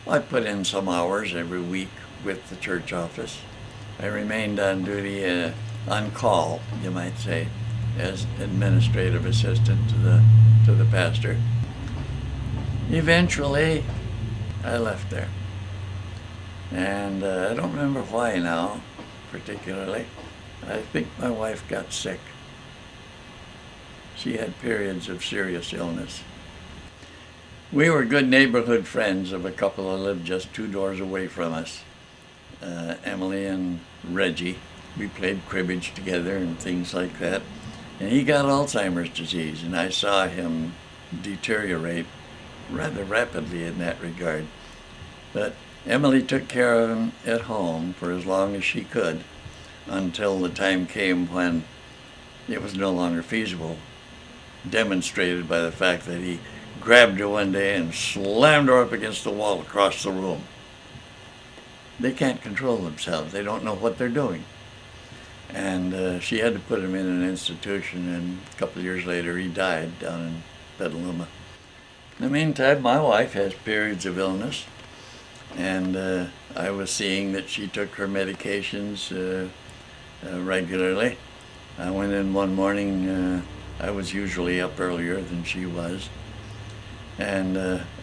I put in some hours every week with the church office. I remained on duty, on call, you might say, as administrative assistant to the pastor. Eventually, I left there. And I don't remember why now, particularly. I think my wife got sick. She had periods of serious illness. We were good neighborhood friends of a couple that lived just 2 doors away from us, Emily and Reggie. We played cribbage together and things like that. And he got Alzheimer's disease, and I saw him deteriorate rather rapidly in that regard. But Emily took care of him at home for as long as she could until the time came when it was no longer feasible, demonstrated by the fact that he grabbed her one day and slammed her up against the wall across the room. They can't control themselves. They don't know what they're doing. And she had to put him in an institution, and a couple of years later he died down in Petaluma. In the meantime, my wife has periods of illness, and I was seeing that she took her medications regularly. I went in one morning, I was usually up earlier than she was, and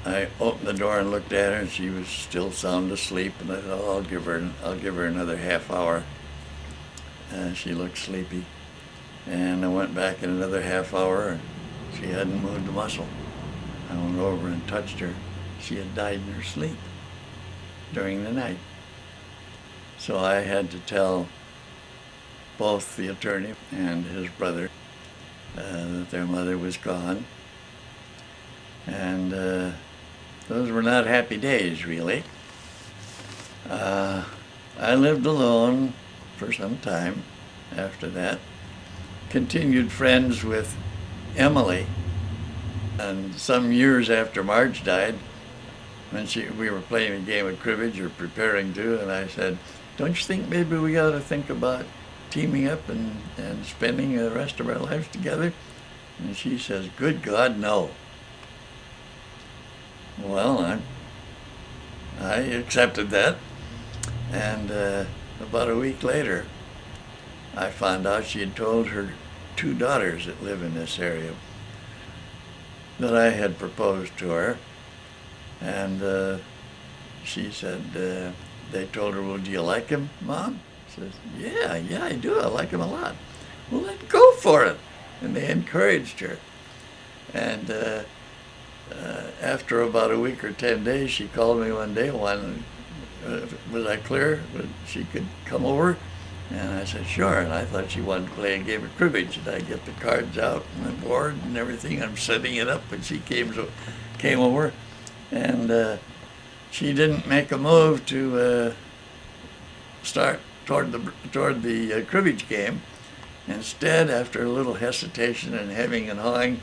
I opened the door and looked at her, and she was still sound asleep, and I thought, I'll give her another half hour. She looked sleepy, and I went back in another half hour, and she hadn't moved a muscle. I went over and touched her. She had died in her sleep during the night. So I had to tell both the attorney and his brother that their mother was gone. And those were not happy days, really. I lived alone for some time after that. Continued friends with Emily. And some years after Marge died, when we were playing a game of cribbage, or preparing to, and I said, don't you think maybe we ought to think about teaming up and spending the rest of our lives together? And she says, good God, no. Well, I accepted that, and about a week later, I found out she had told her 2 daughters that live in this area that I had proposed to her, and she said, they told her, well, do you like him, Mom? She says, yeah, I do. I like him a lot. Well, then go for it. And they encouraged her. And after about a week or 10 days, she called me one day, was I clear? She could come over? And I said, sure. And I thought she wanted to play a game of cribbage. And I get the cards out and the board and everything. I'm setting it up, and she came over. And she didn't make a move to start toward the cribbage game. Instead, after a little hesitation and hemming and hawing,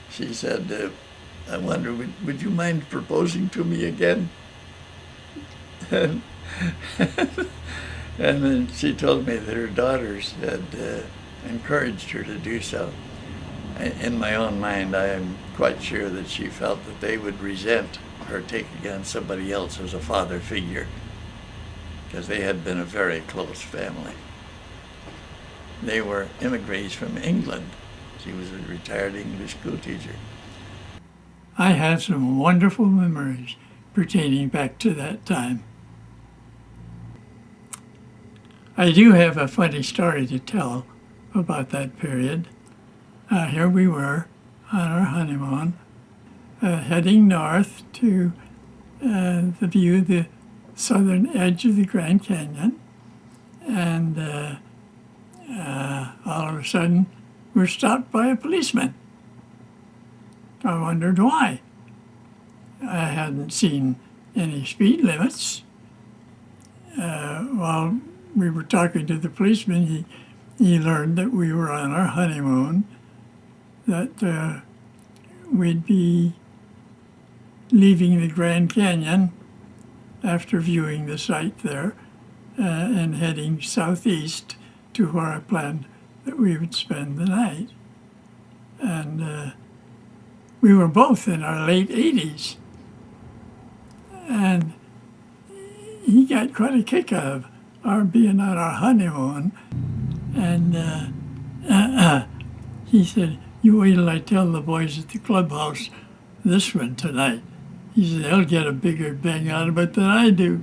she said, I wonder, would you mind proposing to me again? And then she told me that her daughters had encouraged her to do so. In my own mind, I am quite sure that she felt that they would resent her taking on somebody else as a father figure, because they had been a very close family. They were immigrants from England. She was a retired English school teacher. I have some wonderful memories pertaining back to that time. I do have a funny story to tell about that period. Here we were on our honeymoon, heading north to view the southern edge of the Grand Canyon, and all of a sudden we're stopped by a policeman. I wondered why. I hadn't seen any speed limits. While we were talking to the policeman, he learned that we were on our honeymoon, that we'd be leaving the Grand Canyon after viewing the site there and heading southeast to where I planned that we would spend the night. And we were both in our late 80s. And he got quite a kick out of our being on our honeymoon. And he said, "You wait till I tell the boys at the clubhouse this one tonight." He said, "They'll get a bigger bang out of it than I do."